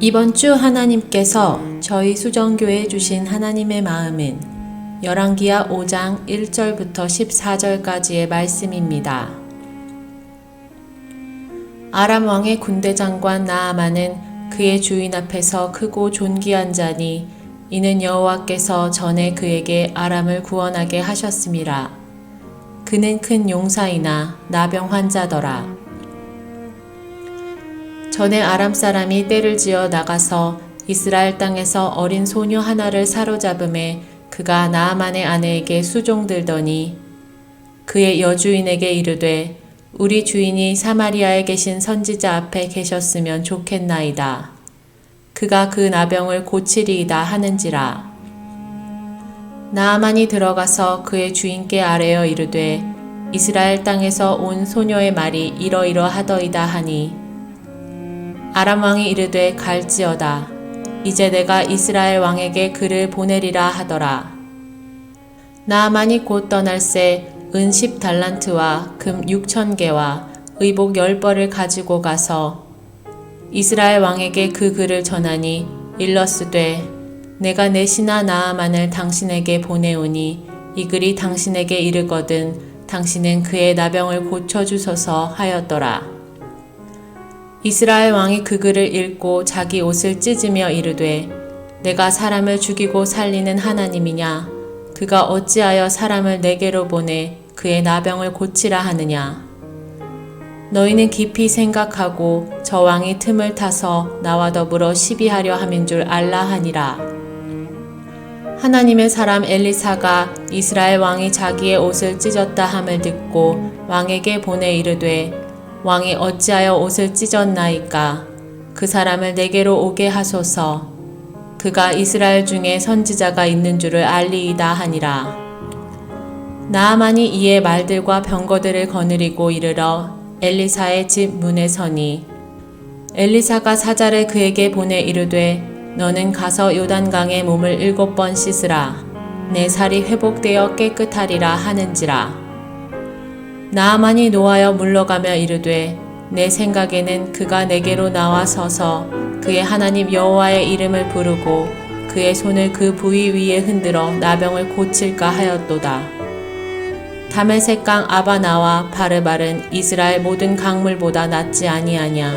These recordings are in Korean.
이번 주 하나님께서 저희 수정교회에 주신 하나님의 마음은 열왕기하 5장 1절부터 14절까지의 말씀입니다. 아람 왕의 군대 장관 나아만은 그의 주인 앞에서 크고 존귀한 자니 이는 여호와께서 전에 그에게 아람을 구원하게 하셨음이라. 그는 큰 용사이나 나병 환자더라. 전에 아람 사람이 떼를 지어 나가서 이스라엘 땅에서 어린 소녀 하나를 사로잡음에 그가 나아만의 아내에게 수종들더니 그의 여주인에게 이르되 우리 주인이 사마리아에 계신 선지자 앞에 계셨으면 좋겠나이다. 그가 그 나병을 고치리이다 하는지라. 나아만이 들어가서 그의 주인께 아뢰어 이르되 이스라엘 땅에서 온 소녀의 말이 이러이러하더이다 하니 아람 왕이 이르되 갈지어다. 이제 내가 이스라엘 왕에게 그를 보내리라 하더라. 나아만이 곧 떠날새 은 10달란트와 금 6,000개와 의복 10벌을 가지고 가서 이스라엘 왕에게 그 글을 전하니 일러스되 내가 내 신하 나아만을 당신에게 보내오니 이 글이 당신에게 이르거든 당신은 그의 나병을 고쳐주소서 하였더라. 이스라엘 왕이 그 글을 읽고 자기 옷을 찢으며 이르되 내가 사람을 죽이고 살리는 하나님이냐? 그가 어찌하여 사람을 내게로 보내 그의 나병을 고치라 하느냐? 너희는 깊이 생각하고 저 왕이 틈을 타서 나와 더불어 시비하려 함인 줄 알라 하니라. 하나님의 사람 엘리사가 이스라엘 왕이 자기의 옷을 찢었다 함을 듣고 왕에게 보내 이르되 왕이 어찌하여 옷을 찢었나이까? 그 사람을 내게로 오게 하소서. 그가 이스라엘 중에 선지자가 있는 줄을 알리이다 하니라. 나아만이 이에 말들과 병거들을 거느리고 이르러 엘리사의 집 문에 서니 엘리사가 사자를 그에게 보내 이르되 너는 가서 요단강에 몸을 7번 씻으라. 내 살이 회복되어 깨끗하리라 하는지라. 나아만이 노하여 물러가며 이르되 내 생각에는 그가 내게로 나와 서서 그의 하나님 여호와의 이름을 부르고 그의 손을 그 부위 위에 흔들어 나병을 고칠까 하였도다. 다메섹강 아바나와 바르발은 이스라엘 모든 강물보다 낫지 아니하냐.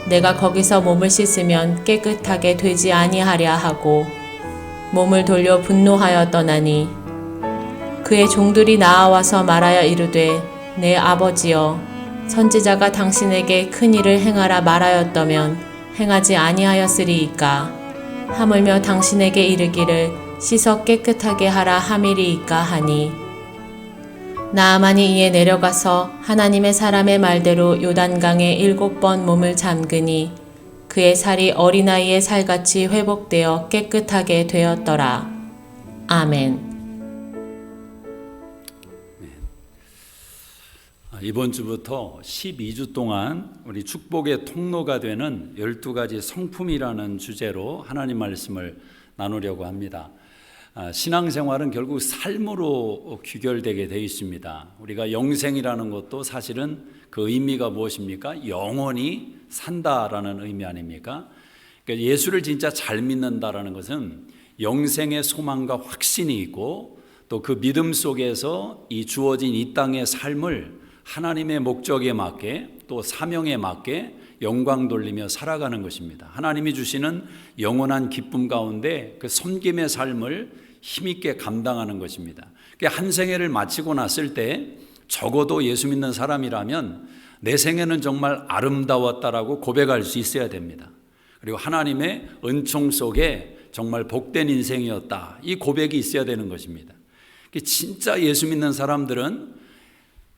내가 거기서 몸을 씻으면 깨끗하게 되지 아니하랴 하고 몸을 돌려 분노하여 떠나니 그의 종들이 나아와서 말하여 이르되 내 아버지여 선지자가 당신에게 큰 일을 행하라 말하였다면 행하지 아니하였으리이까. 하물며 당신에게 이르기를 씻어 깨끗하게 하라 함이리이까 하니 나아만이 이에 내려가서 하나님의 사람의 말대로 요단강에 7번 몸을 잠그니 그의 살이 어린아이의 살같이 회복되어 깨끗하게 되었더라. 아멘. 이번 주부터 12주 동안 우리 축복의 통로가 되는 12가지 성품이라는 주제로 하나님 말씀을 나누려고 합니다. 신앙생활은 결국 삶으로 귀결되게 되어 있습니다. 우리가 영생이라는 것도 사실은 그 의미가 무엇입니까? 영원히 산다라는 의미 아닙니까? 그러니까 예수를 진짜 잘 믿는다라는 것은 영생의 소망과 확신이 있고 또 그 믿음 속에서 이 주어진 이 땅의 삶을 하나님의 목적에 맞게 또 사명에 맞게 영광 돌리며 살아가는 것입니다. 하나님이 주시는 영원한 기쁨 가운데 그 섬김의 삶을 힘있게 감당하는 것입니다. 한 생애를 마치고 났을 때 적어도 예수 믿는 사람이라면 내 생애는 정말 아름다웠다라고 고백할 수 있어야 됩니다. 그리고 하나님의 은총 속에 정말 복된 인생이었다. 이 고백이 있어야 되는 것입니다. 진짜 예수 믿는 사람들은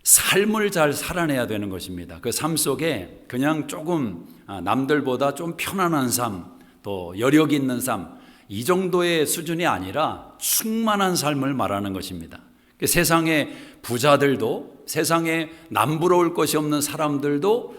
삶을 잘 살아내야 되는 것입니다. 그 삶 속에 그냥 조금 남들보다 좀 편안한 삶, 또 여력 있는 삶, 이 정도의 수준이 아니라 충만한 삶을 말하는 것입니다. 세상의 부자들도, 세상에 남부러울 것이 없는 사람들도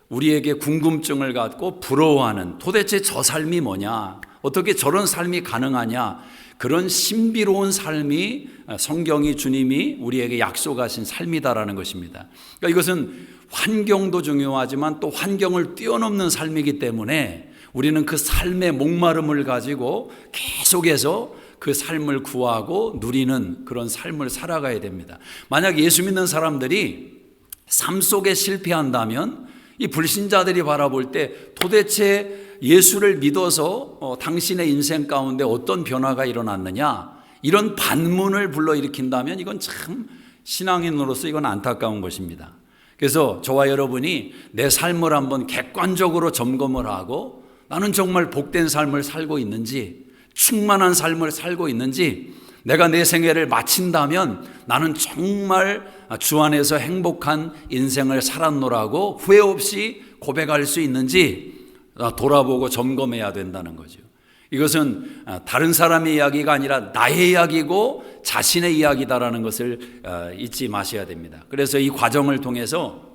우리에게 궁금증을 갖고 부러워하는, 도대체 저 삶이 뭐냐, 어떻게 저런 삶이 가능하냐, 그런 신비로운 삶이 성경이 주님이 우리에게 약속하신 삶이다라는 것입니다. 그러니까 이것은 환경도 중요하지만 또 환경을 뛰어넘는 삶이기 때문에 우리는 그 삶의 목마름을 가지고 계속해서 그 삶을 구하고 누리는 그런 삶을 살아가야 됩니다. 만약 예수 믿는 사람들이 삶 속에 실패한다면 이 불신자들이 바라볼 때 도대체 예수를 믿어서 당신의 인생 가운데 어떤 변화가 일어났느냐, 이런 반문을 불러일으킨다면 이건 참 신앙인으로서 이건 안타까운 것입니다. 그래서 저와 여러분이 내 삶을 한번 객관적으로 점검을 하고 나는 정말 복된 삶을 살고 있는지, 충만한 삶을 살고 있는지, 내가 내 생애를 마친다면 나는 정말 주 안에서 행복한 인생을 살았노라고 후회 없이 고백할 수 있는지 돌아보고 점검해야 된다는 거죠. 이것은 다른 사람의 이야기가 아니라 나의 이야기고 자신의 이야기다라는 것을 잊지 마셔야 됩니다. 그래서 이 과정을 통해서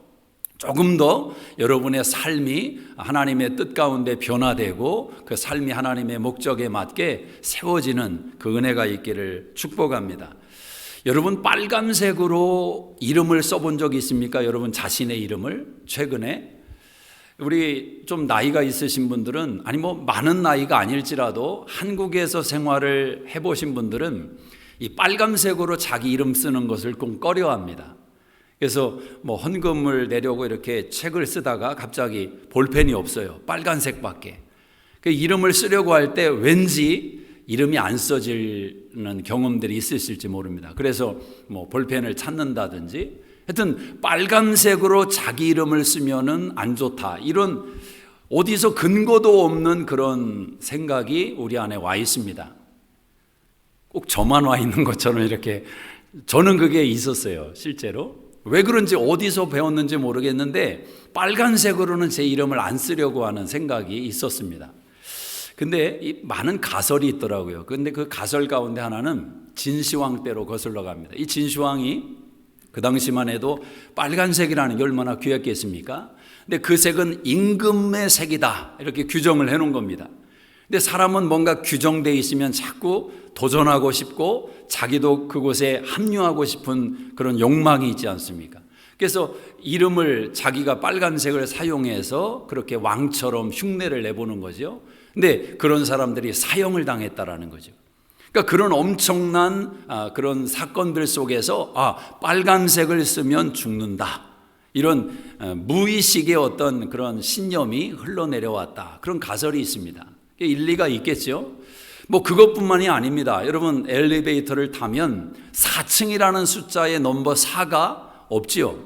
조금 더 여러분의 삶이 하나님의 뜻 가운데 변화되고 그 삶이 하나님의 목적에 맞게 세워지는 그 은혜가 있기를 축복합니다. 여러분, 빨간색으로 이름을 써본 적이 있습니까? 여러분 자신의 이름을 최근에? 우리 좀 나이가 있으신 분들은, 아니 뭐 많은 나이가 아닐지라도 한국에서 생활을 해보신 분들은 이 빨간색으로 자기 이름 쓰는 것을 꼭 꺼려합니다. 그래서 뭐 헌금을 내려고 이렇게 책을 쓰다가 갑자기 볼펜이 없어요. 빨간색밖에. 그 이름을 쓰려고 할 때 왠지 이름이 안 써지는 경험들이 있으실지 모릅니다. 그래서 뭐 볼펜을 찾는다든지, 하여튼 빨간색으로 자기 이름을 쓰면은 안 좋다, 이런 어디서 근거도 없는 그런 생각이 우리 안에 와 있습니다. 꼭 저만 와 있는 것처럼 이렇게, 저는 그게 있었어요, 실제로. 왜 그런지 어디서 배웠는지 모르겠는데 빨간색으로는 제 이름을 안 쓰려고 하는 생각이 있었습니다. 근데 이 많은 가설이 있더라고요. 근데 그 가설 가운데 하나는 진시황 때로 거슬러 갑니다. 이 진시황이 그 당시만 해도 빨간색이라는 게 얼마나 귀했겠습니까? 근데 그 색은 임금의 색이다, 이렇게 규정을 해놓은 겁니다. 근데 사람은 뭔가 규정되어 있으면 자꾸 도전하고 싶고 자기도 그곳에 합류하고 싶은 그런 욕망이 있지 않습니까? 그래서 이름을 자기가 빨간색을 사용해서 그렇게 왕처럼 흉내를 내보는 거죠. 근데 그런 사람들이 사형을 당했다라는 거죠. 그러니까 그런 엄청난 그런 사건들 속에서 빨간색을 쓰면 죽는다, 이런 무의식의 어떤 그런 신념이 흘러내려왔다, 그런 가설이 있습니다. 일리가 있겠죠. 뭐 그것뿐만이 아닙니다. 여러분, 엘리베이터를 타면 4층이라는 숫자의 넘버 4가 없지요.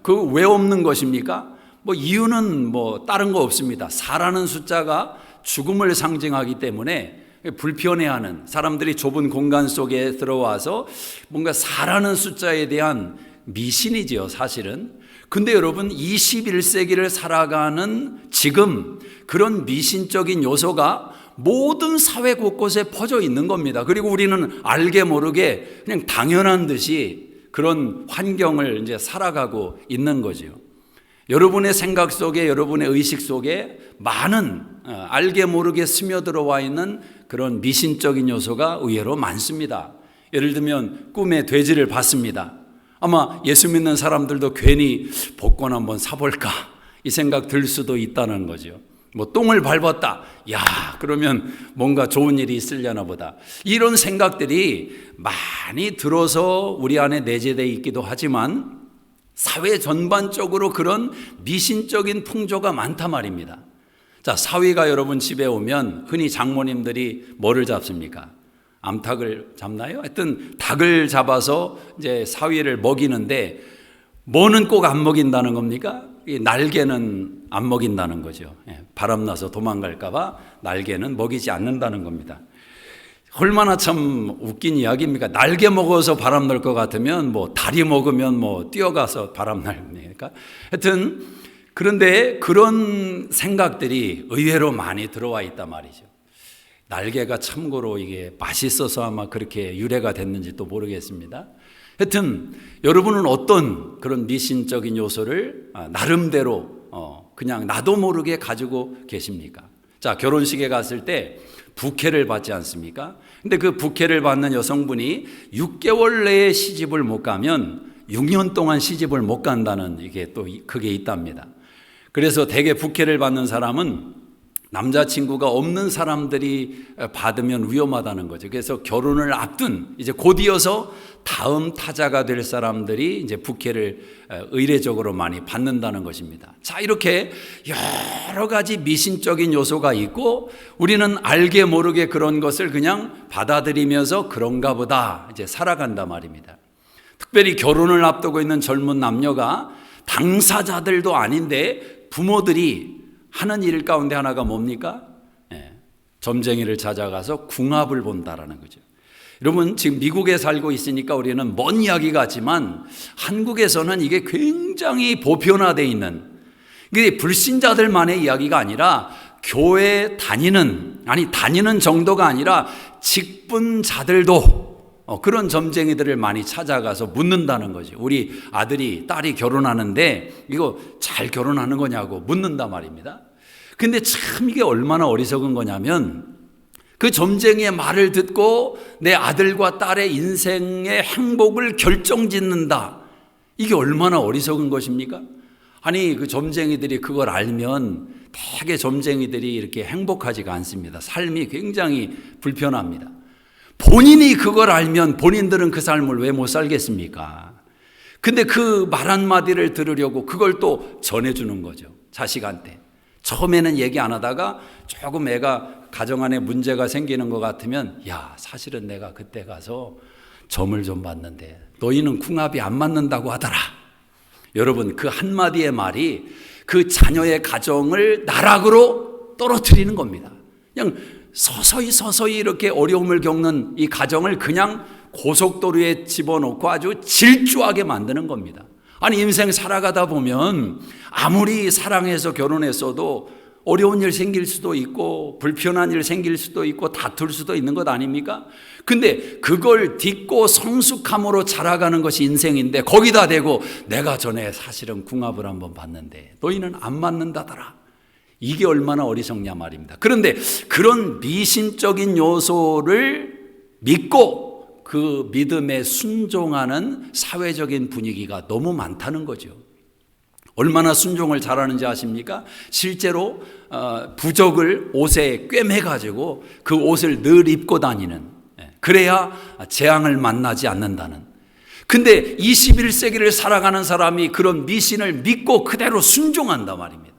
그 왜 없는 것입니까? 뭐 이유는 뭐 다른 거 없습니다. 4라는 숫자가 죽음을 상징하기 때문에 불편해하는 사람들이 좁은 공간 속에 들어와서 뭔가 4라는 숫자에 대한 미신이지요, 사실은. 근데 여러분, 21세기를 살아가는 지금 그런 미신적인 요소가 모든 사회 곳곳에 퍼져 있는 겁니다. 그리고 우리는 알게 모르게 그냥 당연한 듯이 그런 환경을 이제 살아가고 있는 거죠. 여러분의 생각 속에, 여러분의 의식 속에 많은 알게 모르게 스며들어와 있는 그런 미신적인 요소가 의외로 많습니다. 예를 들면 꿈에 돼지를 봤습니다. 아마 예수 믿는 사람들도 괜히 복권 한번 사볼까, 이 생각 들 수도 있다는 거죠. 뭐 똥을 밟았다, 야 그러면 뭔가 좋은 일이 있으려나 보다, 이런 생각들이 많이 들어서 우리 안에 내재되어 있기도 하지만 사회 전반적으로 그런 미신적인 풍조가 많단 말입니다. 자, 사위가 여러분 집에 오면 흔히 장모님들이 뭐를 잡습니까? 암탉을 잡나요? 하여튼 닭을 잡아서 이제 사위를 먹이는데 뭐는 꼭 안 먹인다는 겁니까? 이 날개는 안 먹인다는 거죠. 바람나서 도망갈까 봐 날개는 먹이지 않는다는 겁니다. 얼마나 참 웃긴 이야기입니까? 날개 먹어서 바람 날 것 같으면 뭐 다리 먹으면 뭐 뛰어가서 바람 날니까. 하여튼 그런데 그런 생각들이 의외로 많이 들어와 있단 말이죠. 날개가 참고로 이게 맛있어서 아마 그렇게 유래가 됐는지 또 모르겠습니다. 하여튼 여러분은 어떤 그런 미신적인 요소를 나름대로 그냥 나도 모르게 가지고 계십니까? 자, 결혼식에 갔을 때 부케를 받지 않습니까? 근데 그 부케를 받는 여성분이 6개월 내에 시집을 못 가면 6년 동안 시집을 못 간다는 이게 또 그게 있답니다. 그래서 대개 부케를 받는 사람은 남자친구가 없는 사람들이 받으면 위험하다는 거죠. 그래서 결혼을 앞둔 이제 곧이어서 다음 타자가 될 사람들이 이제 부케를 의례적으로 많이 받는다는 것입니다. 자, 이렇게 여러 가지 미신적인 요소가 있고 우리는 알게 모르게 그런 것을 그냥 받아들이면서 그런가 보다 이제 살아간단 말입니다. 특별히 결혼을 앞두고 있는 젊은 남녀가 당사자들도 아닌데 부모들이 하는 일 가운데 하나가 뭡니까? 점쟁이를 찾아가서 궁합을 본다라는 거죠. 여러분, 지금 미국에 살고 있으니까 우리는 먼 이야기 같지만 한국에서는 이게 굉장히 보편화되어 있는, 이게 불신자들만의 이야기가 아니라 교회 다니는 정도가 아니라 직분자들도 그런 점쟁이들을 많이 찾아가서 묻는다는 거죠. 우리 아들이 딸이 결혼하는데 이거 잘 결혼하는 거냐고 묻는단 말입니다. 근데 참 이게 얼마나 어리석은 거냐면 그 점쟁이의 말을 듣고 내 아들과 딸의 인생의 행복을 결정짓는다. 이게 얼마나 어리석은 것입니까? 아니, 그 점쟁이들이 그걸 알면 되게 점쟁이들이 이렇게 행복하지가 않습니다. 삶이 굉장히 불편합니다. 본인이 그걸 알면 본인들은 그 삶을 왜 못 살겠습니까? 근데 그 말 한마디를 들으려고 그걸 또 전해주는 거죠. 자식한테. 처음에는 얘기 안 하다가 조금 애가 가정 안에 문제가 생기는 것 같으면, 야, 사실은 내가 그때 가서 점을 좀 봤는데 너희는 궁합이 안 맞는다고 하더라. 여러분, 그 한마디의 말이 그 자녀의 가정을 나락으로 떨어뜨리는 겁니다. 그냥 서서히 이렇게 어려움을 겪는 이 가정을 그냥 고속도로에 집어넣고 아주 질주하게 만드는 겁니다. 아니, 인생 살아가다 보면 아무리 사랑해서 결혼했어도 어려운 일 생길 수도 있고 불편한 일 생길 수도 있고 다툴 수도 있는 것 아닙니까? 근데 그걸 딛고 성숙함으로 자라가는 것이 인생인데 거기다 대고 내가 전에 사실은 궁합을 한번 봤는데 너희는 안 맞는다더라. 이게 얼마나 어리석냐 말입니다. 그런데 그런 미신적인 요소를 믿고 그 믿음에 순종하는 사회적인 분위기가 너무 많다는 거죠. 얼마나 순종을 잘하는지 아십니까? 실제로 부적을 옷에 꿰매가지고 그 옷을 늘 입고 다니는, 그래야 재앙을 만나지 않는다는. 근데 21세기를 살아가는 사람이 그런 미신을 믿고 그대로 순종한단 말입니다.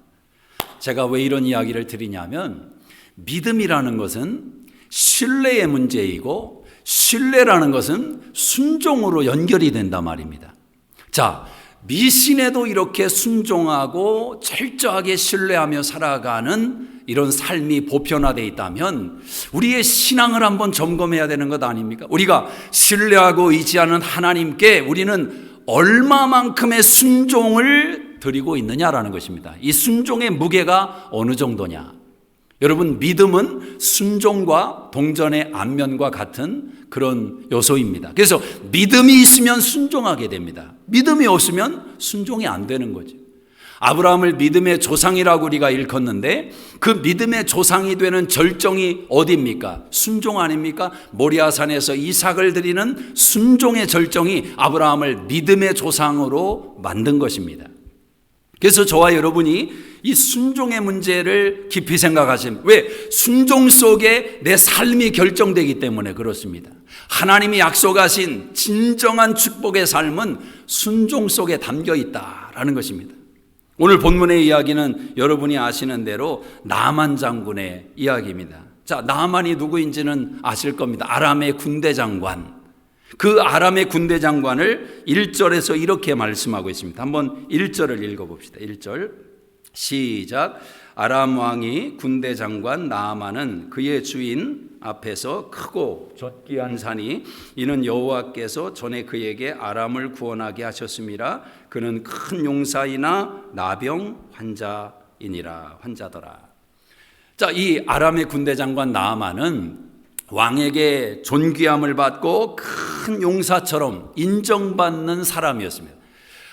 제가 왜 이런 이야기를 드리냐면 믿음이라는 것은 신뢰의 문제이고 신뢰라는 것은 순종으로 연결이 된단 말입니다. 자, 미신에도 이렇게 순종하고 철저하게 신뢰하며 살아가는 이런 삶이 보편화되어 있다면 우리의 신앙을 한번 점검해야 되는 것 아닙니까? 우리가 신뢰하고 의지하는 하나님께 우리는 얼마만큼의 순종을 드리고 있느냐라는 것입니다. 이 순종의 무게가 어느 정도냐? 여러분, 믿음은 순종과 동전의 앞면과 같은 그런 요소입니다. 그래서 믿음이 있으면 순종하게 됩니다. 믿음이 없으면 순종이 안 되는 거죠. 아브라함을 믿음의 조상이라고 우리가 일컫는데 그 믿음의 조상이 되는 절정이 어디입니까? 순종 아닙니까? 모리아산에서 이삭을 드리는 순종의 절정이 아브라함을 믿음의 조상으로 만든 것입니다. 그래서 저와 여러분이 이 순종의 문제를 깊이 생각하시면, 왜? 순종 속에 내 삶이 결정되기 때문에 그렇습니다. 하나님이 약속하신 진정한 축복의 삶은 순종 속에 담겨 있다라는 것입니다. 오늘 본문의 이야기는 여러분이 아시는 대로 나만 장군의 이야기입니다. 자, 나만이 누구인지는 아실 겁니다. 아람의 군대 장관. 그 아람의 군대 장관을 1절에서 이렇게 말씀하고 있습니다. 한번 1절을 읽어봅시다. 1절 시작. 아람 왕이 군대 장관 나아만은 그의 주인 앞에서 크고 젖귀한 산이 이는 여호와께서 전에 그에게 아람을 구원하게 하셨음이라. 그는 큰 용사이나 나병 환자더라. 자, 이 아람의 군대 장관 나아만은 왕에게 존귀함을 받고 큰 용사처럼 인정받는 사람이었습니다.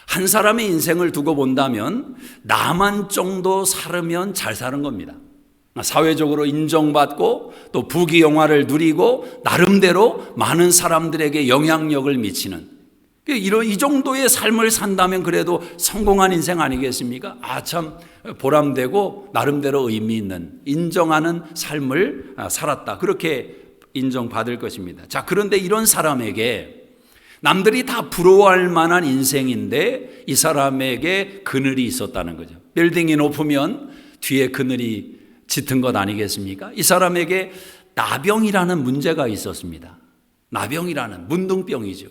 한 사람의 인생을 두고 본다면 나만 정도 살으면 잘 사는 겁니다. 사회적으로 인정받고 또 부귀영화를 누리고 나름대로 많은 사람들에게 영향력을 미치는, 이 정도의 삶을 산다면 그래도 성공한 인생 아니겠습니까? 참 보람되고 나름대로 의미 있는 인정하는 삶을 살았다. 그렇게 인정받을 것입니다. 자, 그런데 이런 사람에게 남들이 다 부러워할 만한 인생인데 이 사람에게 그늘이 있었다는 거죠. 빌딩이 높으면 뒤에 그늘이 짙은 것 아니겠습니까? 이 사람에게 나병이라는 문제가 있었습니다. 나병이라는 문둥병이죠.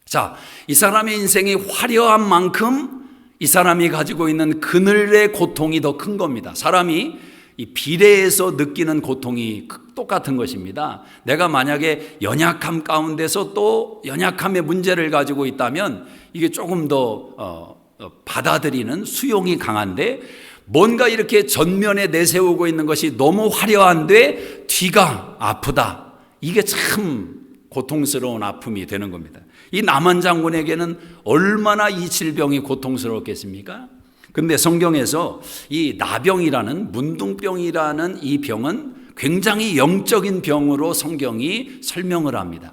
자, 이 사람의 인생이 화려한 만큼 이 사람이 가지고 있는 그늘의 고통이 더 큰 겁니다. 사람이 이 비례해서 느끼는 고통이 똑같은 것입니다. 내가 만약에 연약함 가운데서 또 연약함의 문제를 가지고 있다면 이게 조금 더 받아들이는 수용이 강한데, 뭔가 이렇게 전면에 내세우고 있는 것이 너무 화려한데 뒤가 아프다. 이게 참 고통스러운 아픔이 되는 겁니다. 이 남한 장군에게는 얼마나 이 질병이 고통스러웠겠습니까? 근데 성경에서 이 나병이라는 문둥병이라는 이 병은 굉장히 영적인 병으로 성경이 설명을 합니다.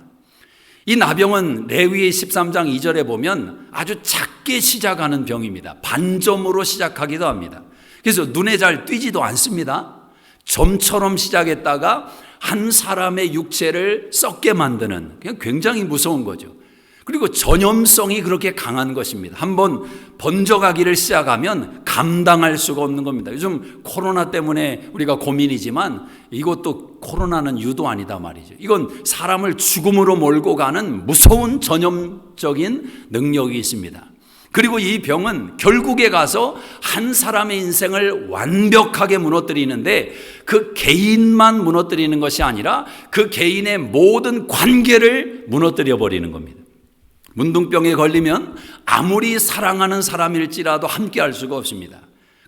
이 나병은 레위기 13장 2절에 보면 아주 작게 시작하는 병입니다. 반점으로 시작하기도 합니다. 그래서 눈에 잘 띄지도 않습니다. 점처럼 시작했다가 한 사람의 육체를 썩게 만드는, 그냥 굉장히 무서운 거죠. 그리고 전염성이 그렇게 강한 것입니다. 한번 번져가기를 시작하면 감당할 수가 없는 겁니다. 요즘 코로나 때문에 우리가 고민이지만 이것도 코로나는 유도 아니다 말이죠. 이건 사람을 죽음으로 몰고 가는 무서운 전염적인 능력이 있습니다. 그리고 이 병은 결국에 가서 한 사람의 인생을 완벽하게 무너뜨리는데, 그 개인만 무너뜨리는 것이 아니라 그 개인의 모든 관계를 무너뜨려 버리는 겁니다. 문둥병에 걸리면 아무리 사랑하는 사람일지라도 함께 할 수가 없습니다.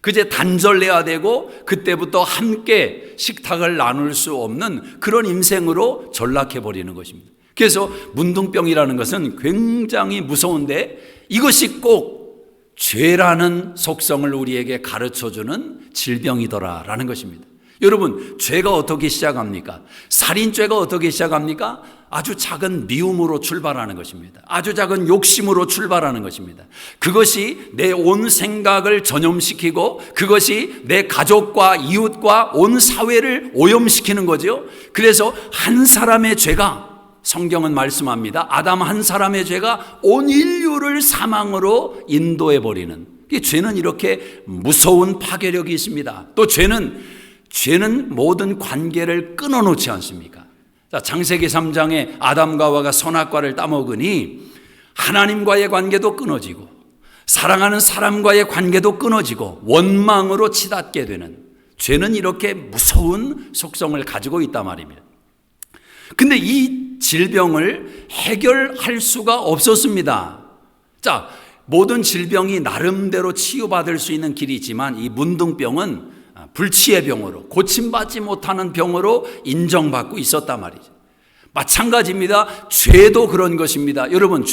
그제 단절해야 되고 그때부터 함께 식탁을 나눌 수 없는 그런 인생으로 전락해 버리는 것입니다. 그래서 문둥병이라는 것은 굉장히 무서운데, 이것이 꼭 죄라는 속성을 우리에게 가르쳐주는 질병이더라라는 것입니다. 여러분, 죄가 어떻게 시작합니까? 살인죄가 어떻게 시작합니까? 아주 작은 미움으로 출발하는 것입니다. 아주 작은 욕심으로 출발하는 것입니다. 그것이 내 온 생각을 전염시키고 그것이 내 가족과 이웃과 온 사회를 오염시키는 거죠. 그래서 한 사람의 죄가, 성경은 말씀합니다, 아담 한 사람의 죄가 온 인류를 사망으로 인도해 버리는, 죄는 이렇게 무서운 파괴력이 있습니다. 또 죄는 모든 관계를 끊어놓지 않습니까? 자, 창세기 3장에 아담과 하와가 선악과를 따먹으니 하나님과의 관계도 끊어지고 사랑하는 사람과의 관계도 끊어지고 원망으로 치닫게 되는, 죄는 이렇게 무서운 속성을 가지고 있단 말입니다. 근데 이 질병을 해결할 수가 없었습니다. 자, 모든 질병이 나름대로 치유받을 수 있는 길이 있지만 이 문둥병은 불치의 병으로, 고침받지 못하는 병으로 인정받고 있었단 말이죠. 마찬가지입니다. 죄도 그런 것입니다. 여러분,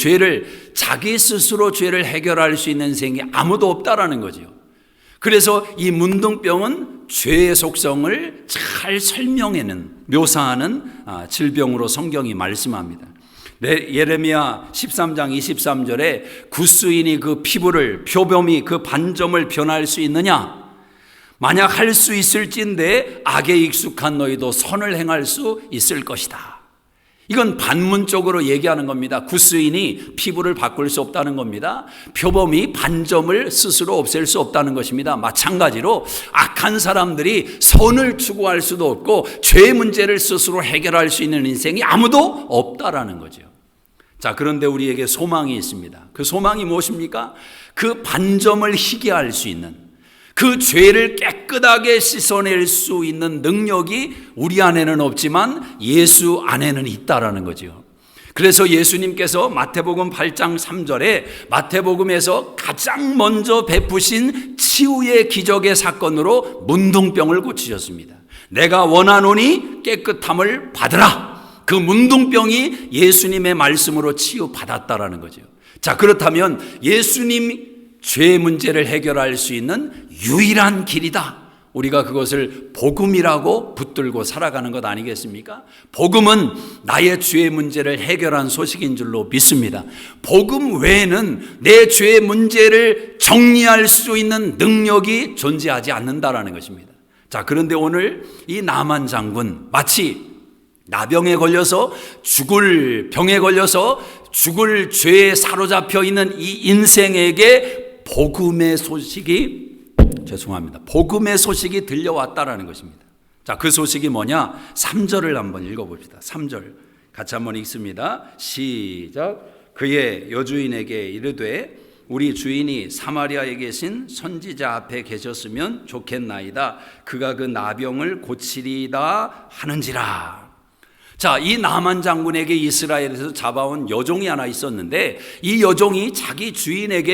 자기 스스로 죄를 해결할 수 있는 인생이 아무도 없다라는 거죠. 그래서 이 문둥병은 죄의 속성을 잘 묘사하는 질병으로 성경이 말씀합니다. 예레미야 13장 23절에 구스인이 그 피부를, 표범이 그 반점을 변할 수 있느냐? 만약 할 수 있을진데 악에 익숙한 너희도 선을 행할 수 있을 것이다. 이건 반문적으로 얘기하는 겁니다. 구스인이 피부를 바꿀 수 없다는 겁니다. 표범이 반점을 스스로 없앨 수 없다는 것입니다. 마찬가지로 악한 사람들이 선을 추구할 수도 없고 죄의 문제를 스스로 해결할 수 있는 인생이 아무도 없다라는 거죠. 자, 그런데 우리에게 소망이 있습니다. 그 소망이 무엇입니까? 그 반점을 희게할 수 있는, 그 죄를 깨끗하게 씻어낼 수 있는 능력이 우리 안에는 없지만 예수 안에는 있다라는 거죠. 그래서 예수님께서 마태복음 8장 3절에 마태복음에서 가장 먼저 베푸신 치유의 기적의 사건으로 문둥병을 고치셨습니다. 내가 원하노니 깨끗함을 받으라. 그 문둥병이 예수님의 말씀으로 치유받았다라는 거죠. 자, 그렇다면 예수님 죄의 문제를 해결할 수 있는 유일한 길이다. 우리가 그것을 복음이라고 붙들고 살아가는 것 아니겠습니까? 복음은 나의 죄의 문제를 해결한 소식인 줄로 믿습니다. 복음 외에는 내 죄의 문제를 정리할 수 있는 능력이 존재하지 않는다라는 것입니다. 자, 그런데 오늘 이 나만 장군, 마치 나병에 걸려서 죽을 병에 걸려서 죽을 죄에 사로잡혀 있는 이 인생에게 복음의 소식이 들려왔다라는 것입니다. 자, 그 소식이 뭐냐? 3절을 한번 읽어봅시다. 3절 같이 한번 읽습니다. 시작. 그의 여주인에게 이르되 우리 주인이 사마리아에 계신 선지자 앞에 계셨으면 좋겠나이다. 그가 그 나병을 고치리다 하는지라. 자, 이 나만 장군에게 이스라엘에서 잡아온 여종이 하나 있었는데 이 여종이 자기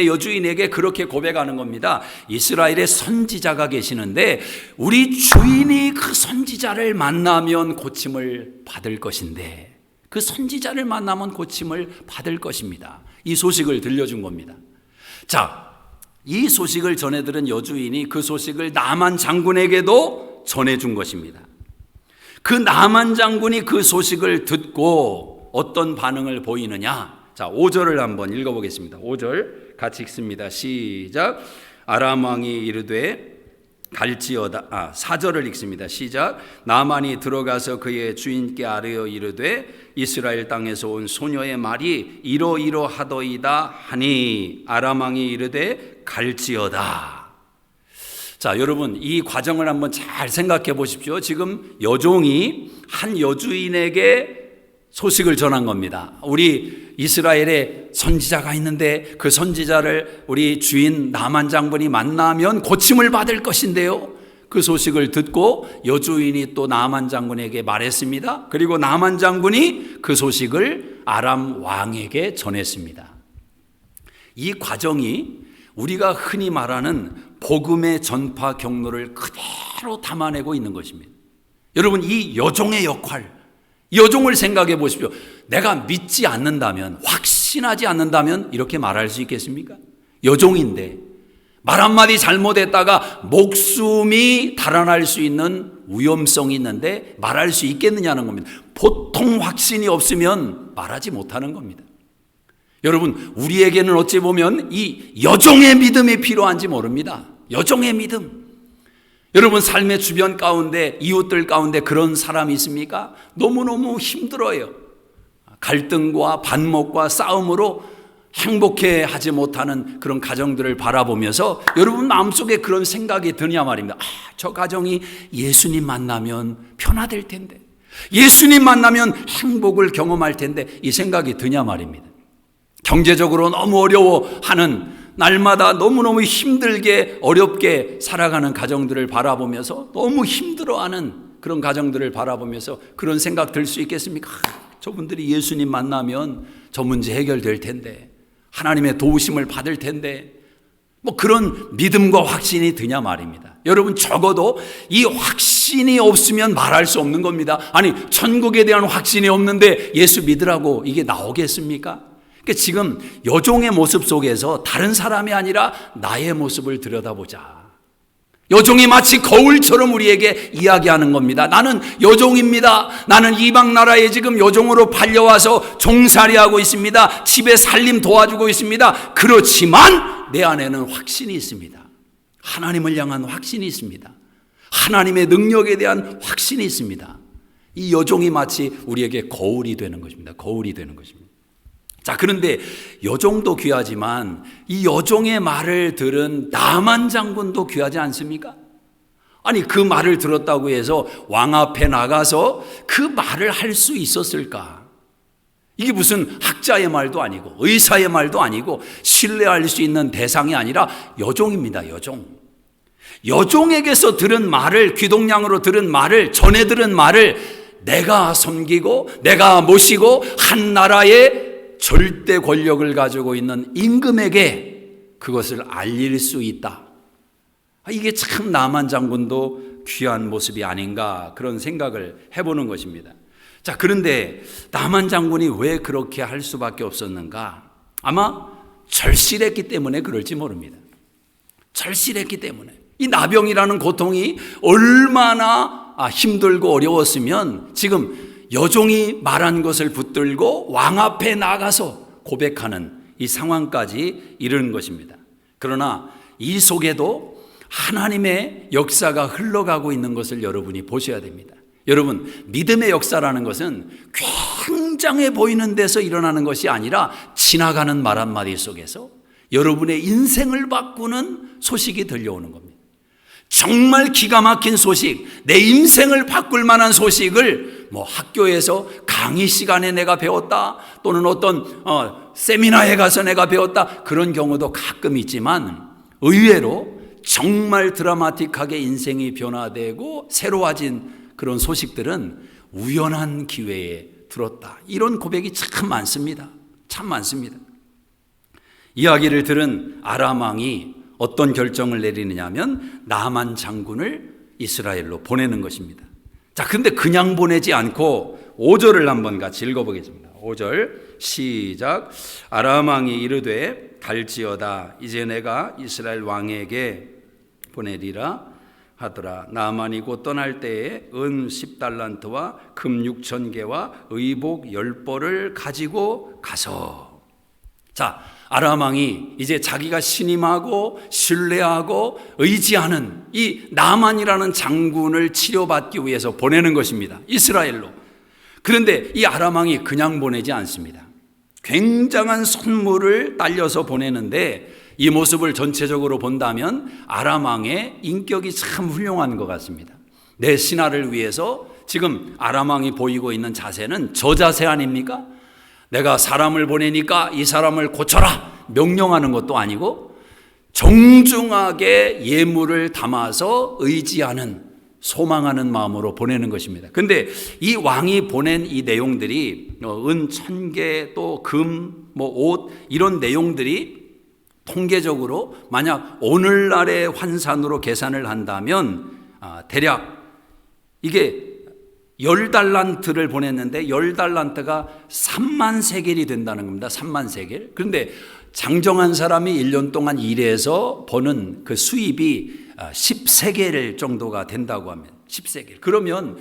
여주인에게 그렇게 고백하는 겁니다. 이스라엘에 선지자가 계시는데 우리 주인이 그 선지자를 만나면 고침을 받을 것인데 그 선지자를 만나면 고침을 받을 것입니다. 이 소식을 들려준 겁니다. 자, 이 소식을 전해들은 여주인이 그 소식을 나만 장군에게도 전해준 것입니다. 그 나만 장군이 그 소식을 듣고 어떤 반응을 보이느냐? 자, 5절을 한번 읽어보겠습니다. 5절 같이 읽습니다. 시작. 아람 왕이 이르되 갈지어다. 4절을 읽습니다. 시작. 나만이 들어가서 그의 주인께 아뢰어 이르되 이스라엘 땅에서 온 소녀의 말이 이러이러하더이다 하니 아람 왕이 이르되 갈지어다. 자, 여러분 이 과정을 한번 잘 생각해 보십시오. 지금 여종이 한 여주인에게 소식을 전한 겁니다. 우리 이스라엘에 선지자가 있는데 그 선지자를 우리 주인 나만 장군이 만나면 고침을 받을 것인데요. 그 소식을 듣고 여주인이 또 나만 장군에게 말했습니다. 그리고 나만 장군이 그 소식을 아람 왕에게 전했습니다. 이 과정이 우리가 흔히 말하는 복음의 전파 경로를 그대로 담아내고 있는 것입니다. 여러분 이 여종의 역할, 여종을 생각해 보십시오. 내가 믿지 않는다면, 확신하지 않는다면 이렇게 말할 수 있겠습니까? 여종인데 말 한마디 잘못했다가 목숨이 달아날 수 있는 위험성이 있는데 말할 수 있겠느냐는 겁니다. 보통 확신이 없으면 말하지 못하는 겁니다. 여러분 우리에게는 어찌 보면 이 여종의 믿음이 필요한지 모릅니다. 여종의 믿음. 여러분 삶의 주변 가운데 이웃들 가운데 그런 사람이 있습니까? 너무너무 힘들어요. 갈등과 반목과 싸움으로 행복해하지 못하는 그런 가정들을 바라보면서 여러분 마음속에 그런 생각이 드냐 말입니다. 저 가정이 예수님 만나면 변화될 텐데, 예수님 만나면 행복을 경험할 텐데 이 생각이 드냐 말입니다. 경제적으로 너무 어려워하는, 날마다 너무너무 힘들게 어렵게 살아가는 가정들을 바라보면서 너무 힘들어하는 그런 가정들을 바라보면서 그런 생각 들 수 있겠습니까? 저분들이 예수님 만나면 저 문제 해결될 텐데, 하나님의 도우심을 받을 텐데, 뭐 그런 믿음과 확신이 드냐 말입니다. 여러분 적어도 이 확신이 없으면 말할 수 없는 겁니다. 아니 천국에 대한 확신이 없는데 예수 믿으라고 이게 나오겠습니까? 그러니까 지금 여종의 모습 속에서 다른 사람이 아니라 나의 모습을 들여다보자. 여종이 마치 거울처럼 우리에게 이야기하는 겁니다. 나는 여종입니다. 나는 이방 나라에 지금 여종으로 팔려와서 종살이하고 있습니다. 집에 살림 도와주고 있습니다. 그렇지만 내 안에는 확신이 있습니다. 하나님을 향한 확신이 있습니다. 하나님의 능력에 대한 확신이 있습니다. 이 여종이 마치 우리에게 거울이 되는 것입니다. 거울이 되는 것입니다. 자, 그런데 여종도 귀하지만 이 여종의 말을 들은 나만 장군도 귀하지 않습니까? 아니 그 말을 들었다고 해서 왕 앞에 나가서 그 말을 할 수 있었을까? 이게 무슨 학자의 말도 아니고 의사의 말도 아니고 신뢰할 수 있는 대상이 아니라 여종입니다. 여종. 여종에게서 들은 말을, 귀동냥으로 들은 말을, 전해 들은 말을 내가 섬기고 내가 모시고 한 나라의 절대 권력을 가지고 있는 임금에게 그것을 알릴 수 있다. 이게 참 나만 장군도 귀한 모습이 아닌가 그런 생각을 해보는 것입니다. 자, 그런데 나만 장군이 왜 그렇게 할 수밖에 없었는가? 아마 절실했기 때문에 그럴지 모릅니다. 절실했기 때문에. 이 나병이라는 고통이 얼마나 힘들고 어려웠으면 지금 여종이 말한 것을 붙들고 왕 앞에 나가서 고백하는 이 상황까지 이르는 것입니다. 그러나 이 속에도 하나님의 역사가 흘러가고 있는 것을 여러분이 보셔야 됩니다. 여러분, 믿음의 역사라는 것은 굉장해 보이는 데서 일어나는 것이 아니라 지나가는 말 한마디 속에서 여러분의 인생을 바꾸는 소식이 들려오는 겁니다. 정말 기가 막힌 소식, 내 인생을 바꿀 만한 소식을 학교에서 강의 시간에 내가 배웠다, 또는 어떤 세미나에 가서 내가 배웠다, 그런 경우도 가끔 있지만 의외로 정말 드라마틱하게 인생이 변화되고 새로워진 그런 소식들은 우연한 기회에 들었다. 이런 고백이 참 많습니다. 참 많습니다. 이야기를 들은 아람 왕이 어떤 결정을 내리느냐 하면 나만 장군을 이스라엘로 보내는 것입니다. 자, 근데 그냥 보내지 않고 5절을 한번 같이 읽어보겠습니다. 5절 시작. 아람 왕이 이르되 갈지어다. 이제 내가 이스라엘 왕에게 보내리라 하더라. 나만이 곧 떠날 때에 은 10달란트와 금 6,000개와 의복 10벌을 가지고 가서. 자, 아람 왕이 이제 자기가 신임하고 신뢰하고 의지하는 이 나만이라는 장군을 치료받기 위해서 보내는 것입니다. 이스라엘로. 그런데 이 아람 왕이 그냥 보내지 않습니다. 굉장한 선물을 딸려서 보내는데 이 모습을 전체적으로 본다면 아람 왕의 인격이 참 훌륭한 것 같습니다. 내 신하를 위해서 지금 아람 왕이 보이고 있는 자세는 저 자세 아닙니까? 내가 사람을 보내니까 이 사람을 고쳐라 명령하는 것도 아니고 정중하게 예물을 담아서 의지하는, 소망하는 마음으로 보내는 것입니다. 그런데 이 왕이 보낸 이 내용들이 은 1,000개 또 금, 옷 이런 내용들이 통계적으로 만약 오늘날의 환산으로 계산을 한다면 대략 이게 10달란트를 보냈는데 10달란트가 3만 세겔이 된다는 겁니다. 3만 세겔. 그런데 장정한 사람이 1년 동안 일해서 버는 그 수입이 10세겔 정도가 된다고 하면 10세겔. 그러면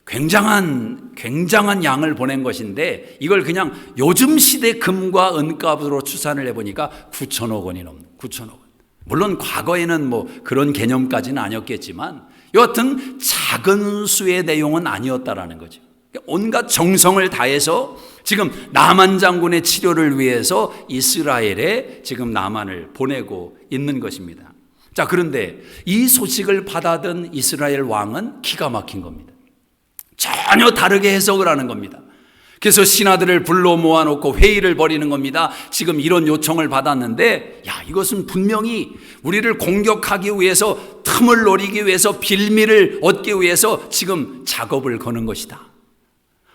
굉장한 양을 보낸 것인데 이걸 그냥 요즘 시대 금과 은값으로 추산을 해보니까 9천억 원이 넘는 9천억 원. 물론 과거에는 그런 개념까지는 아니었겠지만 여하튼 작은 수의 내용은 아니었다라는 거죠. 온갖 정성을 다해서 지금 나만 장군의 치료를 위해서 이스라엘에 지금 나만을 보내고 있는 것입니다. 자, 그런데 이 소식을 받아든 이스라엘 왕은 기가 막힌 겁니다. 전혀 다르게 해석을 하는 겁니다. 그래서 신하들을 불러 모아놓고 회의를 벌이는 겁니다. 지금 이런 요청을 받았는데 이것은 분명히 우리를 공격하기 위해서, 틈을 노리기 위해서, 빌미를 얻기 위해서 지금 작업을 거는 것이다.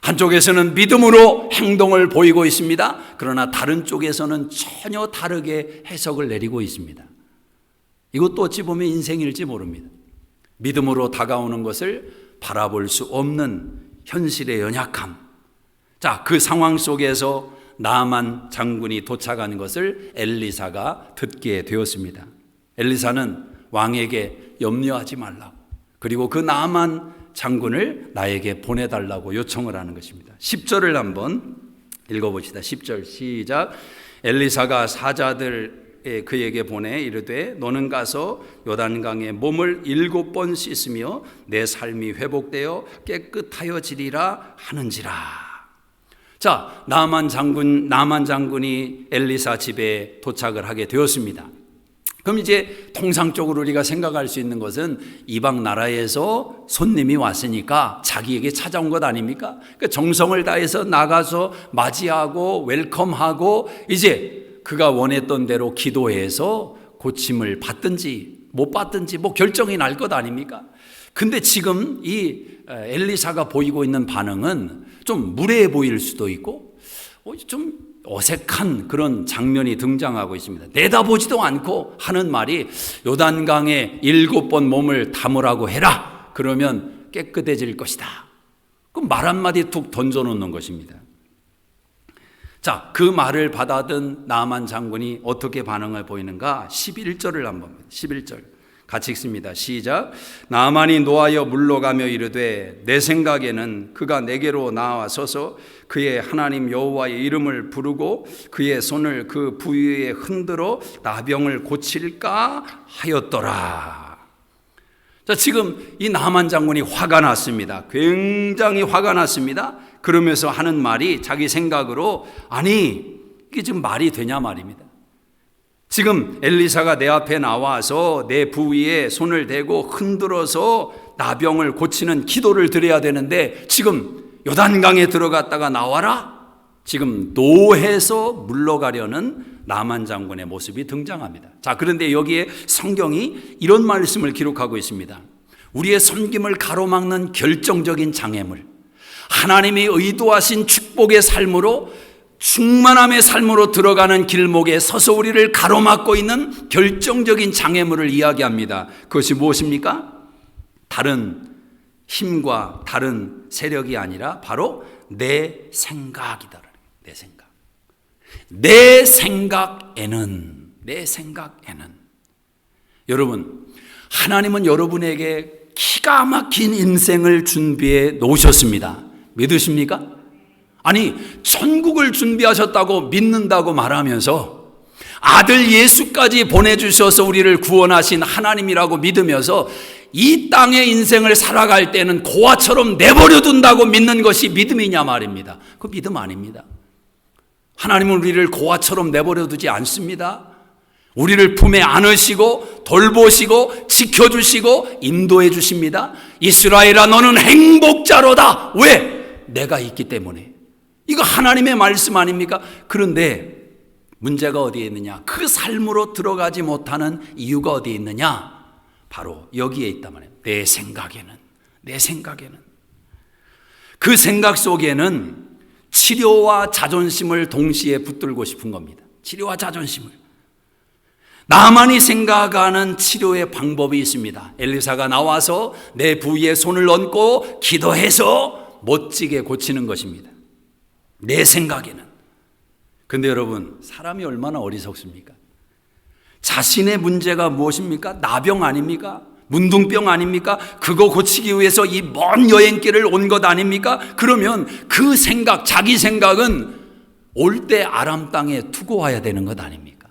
한쪽에서는 믿음으로 행동을 보이고 있습니다. 그러나 다른 쪽에서는 전혀 다르게 해석을 내리고 있습니다. 이것도 어찌 보면 인생일지 모릅니다. 믿음으로 다가오는 것을 바라볼 수 없는 현실의 연약함. 자, 그 상황 속에서 나만 장군이 도착하는 것을 엘리사가 듣게 되었습니다. 엘리사는 왕에게 염려하지 말라고, 그리고 그 나만 장군을 나에게 보내달라고 요청을 하는 것입니다. 10절을 한번 읽어봅시다. 10절 시작. 엘리사가 사자들 그에게 보내 이르되 너는 가서 요단강에 몸을 7번 씻으며 내 삶이 회복되어 깨끗하여지리라 하는지라. 자, 나만 장군이 엘리사 집에 도착을 하게 되었습니다. 그럼 이제 통상적으로 우리가 생각할 수 있는 것은 이방 나라에서 손님이 왔으니까 자기에게 찾아온 것 아닙니까? 그러니까 정성을 다해서 나가서 맞이하고 웰컴하고 이제 그가 원했던 대로 기도해서 고침을 받든지 못 받든지 결정이 날 것 아닙니까? 근데 지금 이 엘리사가 보이고 있는 반응은 좀 무례해 보일 수도 있고 좀 어색한 그런 장면이 등장하고 있습니다. 내다보지도 않고 하는 말이 요단강에 7번 몸을 담으라고 해라. 그러면 깨끗해질 것이다. 그럼 말 한마디 툭 던져놓는 것입니다. 자, 그 말을 받아든 나만 장군이 어떻게 반응을 보이는가? 11절을 한번 봅니다. 11절. 같이 읽습니다. 시작. 나만이 노하여 물러가며 이르되 내 생각에는 그가 내게로 나와서서 그의 하나님 여호와의 이름을 부르고 그의 손을 그 부위에 흔들어 나병을 고칠까 하였더라. 자, 지금 이 나만 장군이 화가 났습니다. 굉장히 화가 났습니다. 그러면서 하는 말이 자기 생각으로 아니 이게 지금 말이 되냐 말입니다. 지금 엘리사가 내 앞에 나와서 내 부위에 손을 대고 흔들어서 나병을 고치는 기도를 드려야 되는데 지금 요단강에 들어갔다가 나와라? 지금 노해서 물러가려는 나만 장군의 모습이 등장합니다. 자, 그런데 여기에 성경이 이런 말씀을 기록하고 있습니다. 우리의 섬김을 가로막는 결정적인 장애물, 하나님이 의도하신 축복의 삶으로 충만함의 삶으로 들어가는 길목에 서서 우리를 가로막고 있는 결정적인 장애물을 이야기합니다. 그것이 무엇입니까? 다른 힘과 다른 세력이 아니라 바로 내 생각이다. 내 생각에는 여러분, 하나님은 여러분에게 기가 막힌 인생을 준비해 놓으셨습니다. 믿으십니까? 아니, 천국을 준비하셨다고 믿는다고 말하면서 아들 예수까지 보내주셔서 우리를 구원하신 하나님이라고 믿으면서 이 땅의 인생을 살아갈 때는 고아처럼 내버려 둔다고 믿는 것이 믿음이냐 말입니다. 그 믿음 아닙니다. 하나님은 우리를 고아처럼 내버려 두지 않습니다. 우리를 품에 안으시고 돌보시고 지켜주시고 인도해 주십니다. 이스라엘아 너는 행복자로다. 왜? 내가 있기 때문에. 이거 하나님의 말씀 아닙니까? 그런데 문제가 어디에 있느냐? 그 삶으로 들어가지 못하는 이유가 어디에 있느냐? 바로 여기에 있단 말이에요. 내 생각에는. 그 생각 속에는 치료와 자존심을 동시에 붙들고 싶은 겁니다. 치료와 자존심을. 나만이 생각하는 치료의 방법이 있습니다. 엘리사가 나와서 내 부위에 손을 얹고 기도해서 멋지게 고치는 것입니다. 내 생각에는. 근데 여러분, 사람이 얼마나 어리석습니까? 자신의 문제가 무엇입니까? 나병 아닙니까? 문둥병 아닙니까? 그거 고치기 위해서 이 먼 여행길을 온 것 아닙니까? 그러면 그 생각, 자기 생각은 올 때 아람 땅에 두고 와야 되는 것 아닙니까?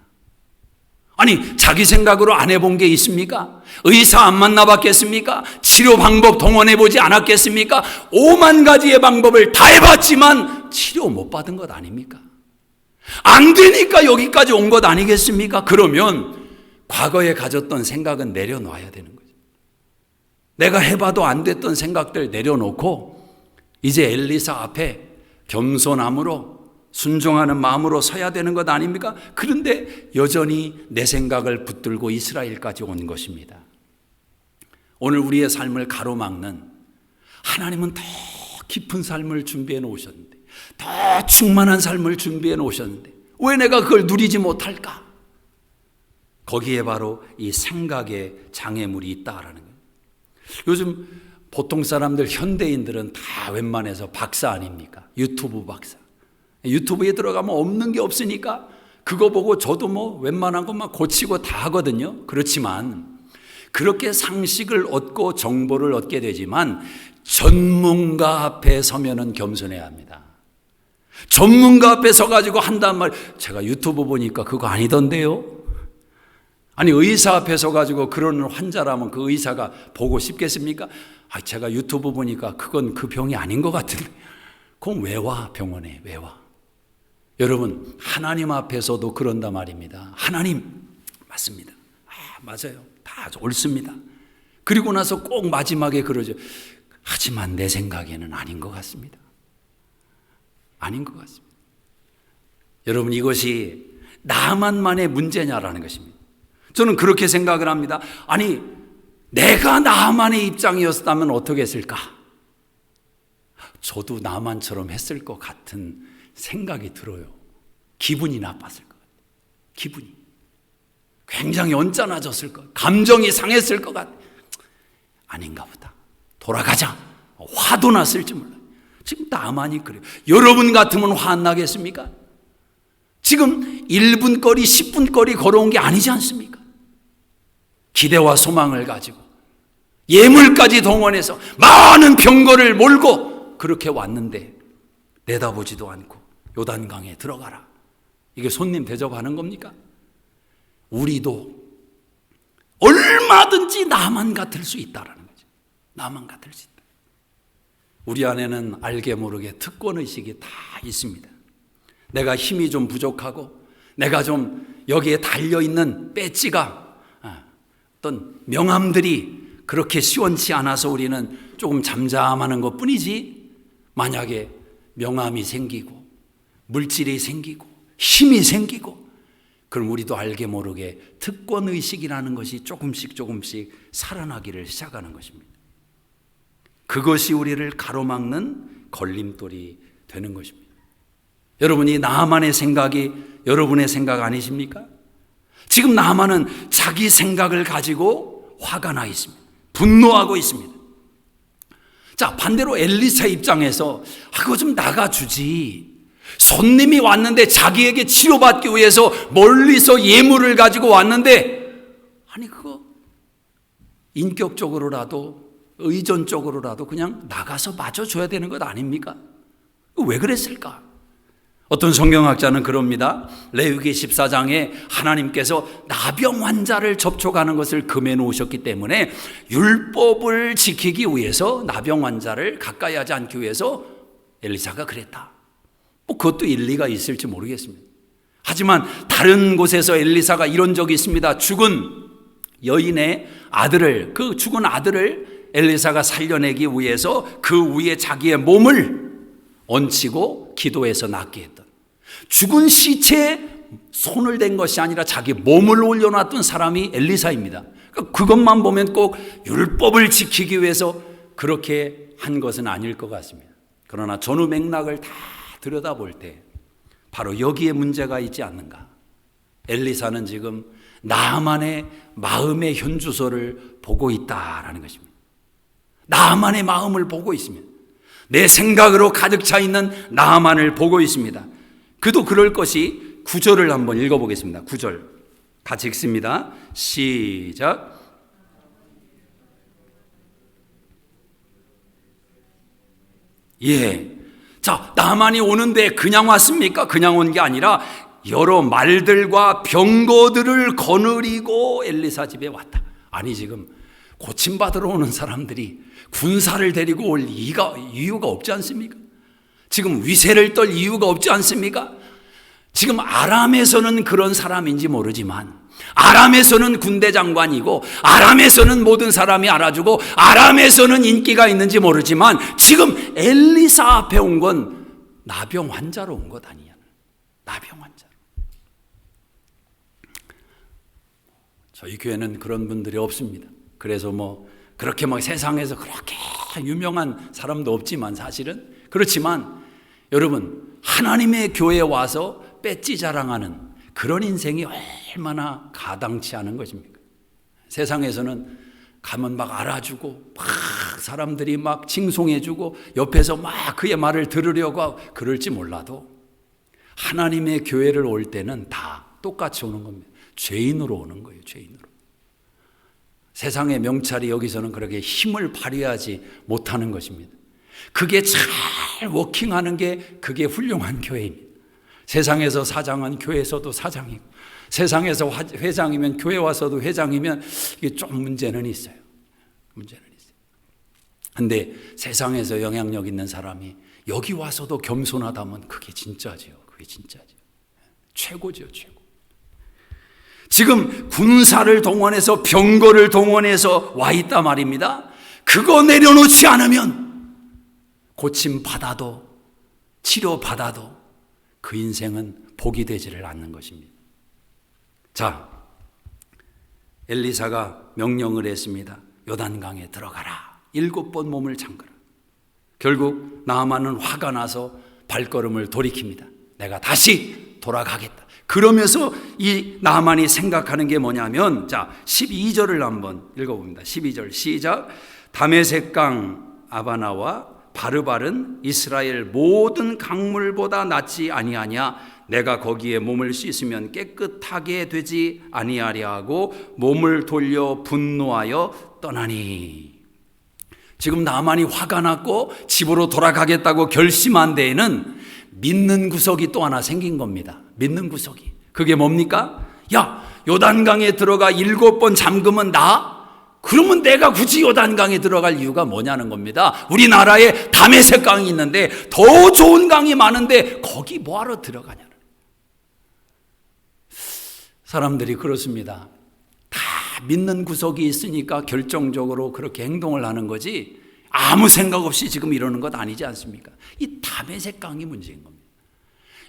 아니, 자기 생각으로 안 해본 게 있습니까? 의사 안 만나봤겠습니까? 치료 방법 동원해보지 않았겠습니까? 5만 가지의 방법을 다 해봤지만 치료 못 받은 것 아닙니까? 안 되니까 여기까지 온 것 아니겠습니까? 그러면 과거에 가졌던 생각은 내려놔야 되는 거죠. 내가 해봐도 안 됐던 생각들 내려놓고 이제 엘리사 앞에 겸손함으로 순종하는 마음으로 서야 되는 것 아닙니까? 그런데 여전히 내 생각을 붙들고 이스라엘까지 온 것입니다. 오늘 우리의 삶을 가로막는, 하나님은 더 깊은 삶을 준비해 놓으셨는데, 더 충만한 삶을 준비해 놓으셨는데 왜 내가 그걸 누리지 못할까? 거기에 바로 이 생각의 장애물이 있다라는 거예요. 요즘 보통 사람들, 현대인들은 다 웬만해서 박사 아닙니까? 유튜브 박사. 유튜브에 들어가면 없는 게 없으니까 그거 보고 저도 뭐 웬만한 것만 고치고 다 하거든요. 그렇지만 그렇게 상식을 얻고 정보를 얻게 되지만 전문가 앞에 서면은 겸손해야 합니다. 전문가 앞에 서가지고 한단 말, 제가 유튜브 보니까 그거 아니던데요. 아니, 의사 앞에 서가지고 그러는 환자라면 그 의사가 보고 싶겠습니까? 제가 유튜브 보니까 그건 그 병이 아닌 것 같은데. 그럼 왜 와? 병원에 왜 와? 여러분, 하나님 앞에서도 그런다 말입니다. 하나님, 맞습니다. 맞아요. 다 옳습니다. 그리고 나서 꼭 마지막에 그러죠. 하지만 내 생각에는 아닌 것 같습니다. 아닌 것 같습니다. 여러분, 이것이 나만만의 문제냐라는 것입니다. 저는 그렇게 생각을 합니다. 아니, 내가 나만의 입장이었다면 어떻게 했을까? 저도 나만처럼 했을 것 같은 생각이 들어요. 기분이 나빴을 것 같아요. 기분이 굉장히 언짢아졌을 것 같아요. 감정이 상했을 것 같아요. 아닌가 보다. 돌아가자. 화도 났을지 몰라요. 지금 나만이 그래요. 여러분 같으면 화 안 나겠습니까? 지금 1분 거리 10분 거리 걸어온 게 아니지 않습니까? 기대와 소망을 가지고 예물까지 동원해서 많은 병거를 몰고 그렇게 왔는데 내다보지도 않고 요단강에 들어가라. 이게 손님 대접하는 겁니까? 우리도 얼마든지 나만 같을 수 있다라는 거죠. 나만 같을 수 있다. 우리 안에는 알게 모르게 특권의식이 다 있습니다. 내가 힘이 좀 부족하고 내가 좀 여기에 달려있는 배지가 어떤 명함들이 그렇게 시원치 않아서 우리는 조금 잠잠하는 것 뿐이지, 만약에 명함이 생기고 물질이 생기고 힘이 생기고 그럼 우리도 알게 모르게 특권의식이라는 것이 조금씩 살아나기를 시작하는 것입니다. 그것이 우리를 가로막는 걸림돌이 되는 것입니다. 여러분이 나만의 생각이 여러분의 생각 아니십니까? 지금 나만은 자기 생각을 가지고 화가 나 있습니다. 분노하고 있습니다. 자, 반대로 엘리사 입장에서 그거 좀 나가주지. 손님이 왔는데 자기에게 치료받기 위해서 멀리서 예물을 가지고 왔는데, 아니 그거 인격적으로라도 의존적으로라도 그냥 나가서 맞아줘야 되는 것 아닙니까? 왜 그랬을까? 어떤 성경학자는 그럽니다. 레위기 14장에 하나님께서 나병 환자를 접촉하는 것을 금해 놓으셨기 때문에 율법을 지키기 위해서 나병 환자를 가까이 하지 않기 위해서 엘리사가 그랬다. 그것도 일리가 있을지 모르겠습니다. 하지만 다른 곳에서 엘리사가 이런 적이 있습니다. 죽은 여인의 아들을, 그 죽은 아들을 엘리사가 살려내기 위해서 그 위에 자기의 몸을 얹히고 기도해서 낫게 했던, 죽은 시체에 손을 댄 것이 아니라 자기 몸을 올려놨던 사람이 엘리사입니다. 그것만 보면 꼭 율법을 지키기 위해서 그렇게 한 것은 아닐 것 같습니다. 그러나 전후 맥락을 다 들여다볼 때 바로 여기에 문제가 있지 않는가. 엘리사는 지금 나만의 마음의 현주소를 보고 있다라는 것입니다. 나만의 마음을 보고 있습니다. 내 생각으로 가득 차 있는 나만을 보고 있습니다. 그도 그럴 것이 9절을 한번 읽어보겠습니다. 9절 같이 읽습니다. 시작. 예. 자, 나만이 오는데 그냥 왔습니까? 그냥 온 게 아니라 여러 말들과 병거들을 거느리고 엘리사 집에 왔다. 아니 지금 고침받으러 오는 사람들이 군사를 데리고 올 이유가 없지 않습니까? 지금 위세를 떨 이유가 없지 않습니까? 지금 아람에서는 그런 사람인지 모르지만, 아람에서는 군대 장관이고 아람에서는 모든 사람이 알아주고 아람에서는 인기가 있는지 모르지만 지금 엘리사 앞에 온 건 나병 환자로 온 것 아니냐. 나병 환자로. 저희 교회는 그런 분들이 없습니다. 그래서 그렇게 세상에서 그렇게 유명한 사람도 없지만, 사실은 그렇지만 여러분, 하나님의 교회에 와서 배지 자랑하는 그런 인생이 얼마나 가당치 않은 것입니까? 세상에서는 가면 막 알아주고 막 사람들이 막 칭송해주고 옆에서 막 그의 말을 들으려고 하고 그럴지 몰라도 하나님의 교회를 올 때는 다 똑같이 오는 겁니다. 죄인으로 오는 거예요. 죄인으로. 세상의 명찰이 여기서는 그렇게 힘을 발휘하지 못하는 것입니다. 그게 잘 워킹하는 게 그게 훌륭한 교회입니다. 세상에서 사장은 교회에서도 사장이고, 세상에서 회장이면 교회 와서도 회장이면 이게 좀 문제는 있어요. 문제는 있어요. 근데 세상에서 영향력 있는 사람이 여기 와서도 겸손하다면 그게 진짜지요. 그게 진짜죠. 최고죠, 최고. 지금 군사를 동원해서 병거를 동원해서 와 있단 말입니다. 그거 내려놓지 않으면 고침 받아도 치료 받아도 그 인생은 복이 되지를 않는 것입니다. 자, 엘리사가 명령을 했습니다. 요단강에 들어가라. 7번 몸을 잠그라. 결국 나아만은 화가 나서 발걸음을 돌이킵니다. 내가 다시 돌아가겠다. 그러면서 이 나만이 생각하는 게 뭐냐면, 자, 12절을 한번 읽어봅니다. 12절 시작. 다메섹강 아바나와 바르발은 이스라엘 모든 강물보다 낫지 아니하냐. 내가 거기에 몸을 씻으면 깨끗하게 되지 아니하랴 하고 몸을 돌려 분노하여 떠나니. 지금 나만이 화가 났고 집으로 돌아가겠다고 결심한 데에는 믿는 구석이 또 하나 생긴 겁니다. 믿는 구석이. 그게 뭡니까? 야, 요단강에 들어가 7번 잠그면 나? 그러면 내가 굳이 요단강에 들어갈 이유가 뭐냐는 겁니다. 우리나라에 다메섹 강이 있는데 더 좋은 강이 많은데 거기 뭐하러 들어가냐는. 사람들이 그렇습니다. 다 믿는 구석이 있으니까 결정적으로 그렇게 행동을 하는 거지 아무 생각 없이 지금 이러는 것 아니지 않습니까? 이 다메섹 강이 문제인 겁니다.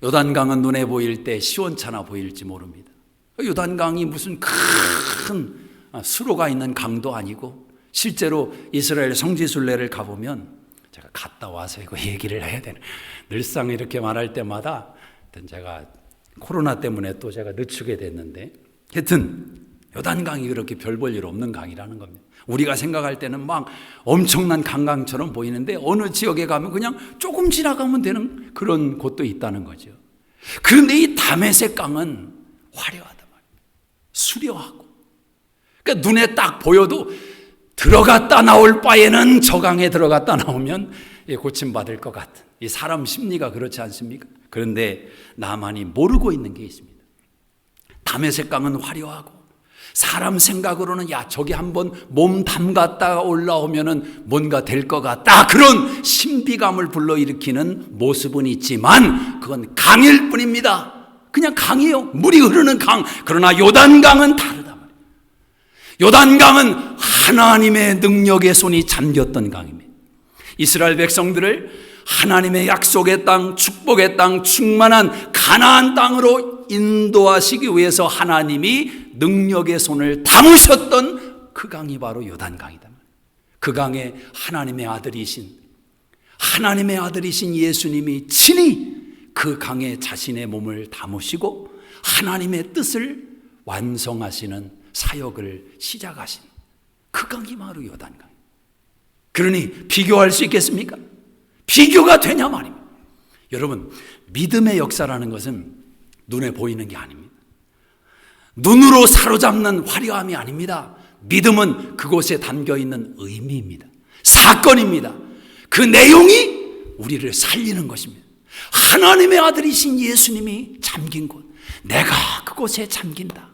요단강은 눈에 보일 때 시원찮아 보일지 모릅니다. 요단강이 무슨 큰 수로가 있는 강도 아니고, 실제로 이스라엘 성지순례를 가보면, 제가 갔다 와서 이거 얘기를 해야 되는, 늘상 이렇게 말할 때마다 제가 코로나 때문에 또 제가 늦추게 됐는데, 하여튼 요단강이 그렇게 별 볼 일 없는 강이라는 겁니다. 우리가 생각할 때는 막 엄청난 강강처럼 보이는데 어느 지역에 가면 그냥 조금 지나가면 되는 그런 곳도 있다는 거죠. 그런데 이 다메섹 강은 화려하단 말이에요. 수려하고. 그러니까 눈에 딱 보여도 들어갔다 나올 바에는 저 강에 들어갔다 나오면 고침받을 것 같은, 이 사람 심리가 그렇지 않습니까? 그런데 나만이 모르고 있는 게 있습니다. 다메섹 강은 화려하고 사람 생각으로는 야, 저기 한번 몸 담갔다가 올라오면은 뭔가 될 것 같다, 그런 신비감을 불러일으키는 모습은 있지만 그건 강일 뿐입니다. 그냥 강이에요. 물이 흐르는 강. 그러나 요단강은 다르다 말이에요. 요단강은 하나님의 능력의 손이 잠겼던 강입니다. 이스라엘 백성들을 하나님의 약속의 땅, 축복의 땅, 충만한 가나안 땅으로 인도하시기 위해서 하나님이 능력의 손을 담으셨던 그 강이 바로 요단강이다. 그 강에 하나님의 아들이신 예수님이 친히 그 강에 자신의 몸을 담으시고 하나님의 뜻을 완성하시는 사역을 시작하신 그 강이 바로 요단강. 그러니 비교할 수 있겠습니까? 비교가 되냐 말입니다. 여러분, 믿음의 역사라는 것은 눈에 보이는 게 아닙니다. 눈으로 사로잡는 화려함이 아닙니다. 믿음은 그곳에 담겨있는 의미입니다. 사건입니다. 그 내용이 우리를 살리는 것입니다. 하나님의 아들이신 예수님이 잠긴 곳, 내가 그곳에 잠긴다.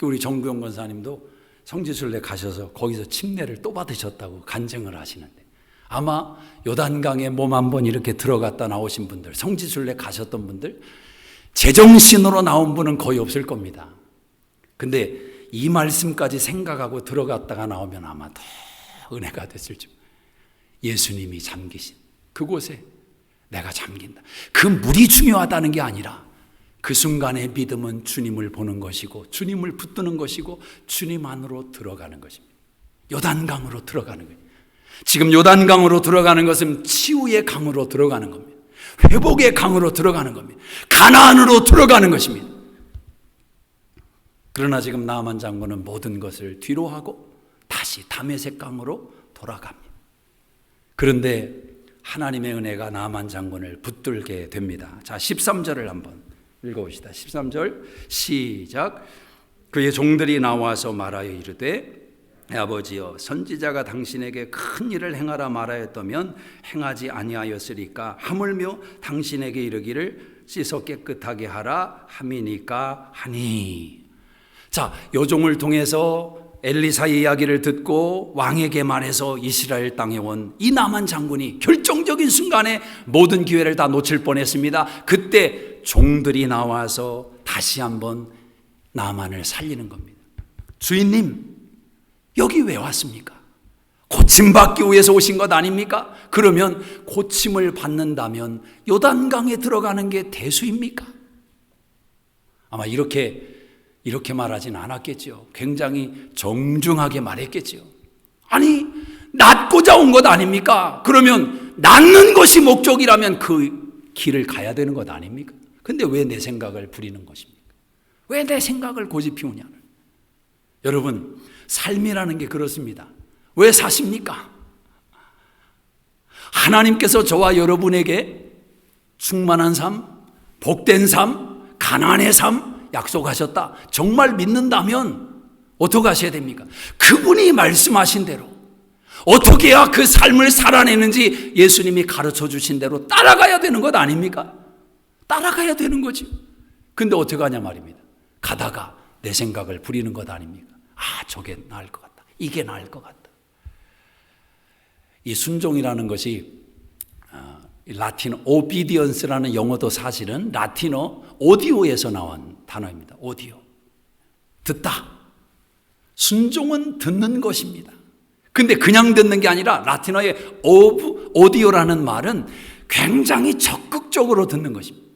우리 정구영 권사님도 성지순례 가셔서 거기서 침례를 또 받으셨다고 간증을 하시는데, 아마 요단강에 몸 한번 이렇게 들어갔다 나오신 분들, 성지순례 가셨던 분들, 제정신으로 나온 분은 거의 없을 겁니다. 근데 이 말씀까지 생각하고 들어갔다가 나오면 아마 더 은혜가 됐을지. 예수님이 잠기신 그곳에 내가 잠긴다. 그 물이 중요하다는 게 아니라 그 순간의 믿음은 주님을 보는 것이고 주님을 붙드는 것이고 주님 안으로 들어가는 것입니다. 요단강으로 들어가는 거예요. 지금 요단강으로 들어가는 것은 치유의 강으로 들어가는 겁니다. 회복의 강으로 들어가는 겁니다. 가나안으로 들어가는 것입니다. 그러나 지금 나만 장군은 모든 것을 뒤로 하고 다시 다메섹 강으로 돌아갑니다. 그런데 하나님의 은혜가 나만 장군을 붙들게 됩니다. 자, 13절을 한번 읽어봅시다. 13절 시작. 그의 종들이 나와서 말하여 이르되 아버지여, 선지자가 당신에게 큰 일을 행하라 말하였다면 행하지 아니하였으리까 하물며 당신에게 이르기를 씻어 깨끗하게 하라 함이니까 하니. 자, 요종을 통해서 엘리사의 이야기를 듣고 왕에게 말해서 이스라엘 땅에 온 이 나만 장군이 결정적인 순간에 모든 기회를 다 놓칠 뻔했습니다. 그때 종들이 나와서 다시 한번 나만을 살리는 겁니다. 주인님, 여기 왜 왔습니까? 고침받기 위해서 오신 것 아닙니까? 그러면 고침을 받는다면 요단강에 들어가는 게 대수입니까? 아마 이렇게 말하진 않았겠죠. 굉장히 정중하게 말했겠죠. 아니, 낫고자 온 것 아닙니까? 그러면 낫는 것이 목적이라면 그 길을 가야 되는 것 아닙니까? 근데 왜 내 생각을 부리는 것입니까? 왜 내 생각을 고집 피우냐는. 여러분, 삶이라는 게 그렇습니다. 왜 사십니까? 하나님께서 저와 여러분에게 충만한 삶, 복된 삶, 가나안의 삶 약속하셨다. 정말 믿는다면 어떻게 하셔야 됩니까? 그분이 말씀하신 대로 어떻게 해야 그 삶을 살아내는지 예수님이 가르쳐 주신 대로 따라가야 되는 것 아닙니까? 따라가야 되는 거지. 근데 어떻게 하냐 말입니다. 가다가 내 생각을 부리는 것 아닙니까? 저게 나을 것 같다. 이게 나을 것 같다. 이 순종이라는 것이 라틴어 obedience라는 영어도 사실은 라틴어 오디오에서 나온 단어입니다. 오디오. 듣다. 순종은 듣는 것입니다. 근데 그냥 듣는 게 아니라 라틴어의 오디오라는 말은 굉장히 적극적으로 듣는 것입니다.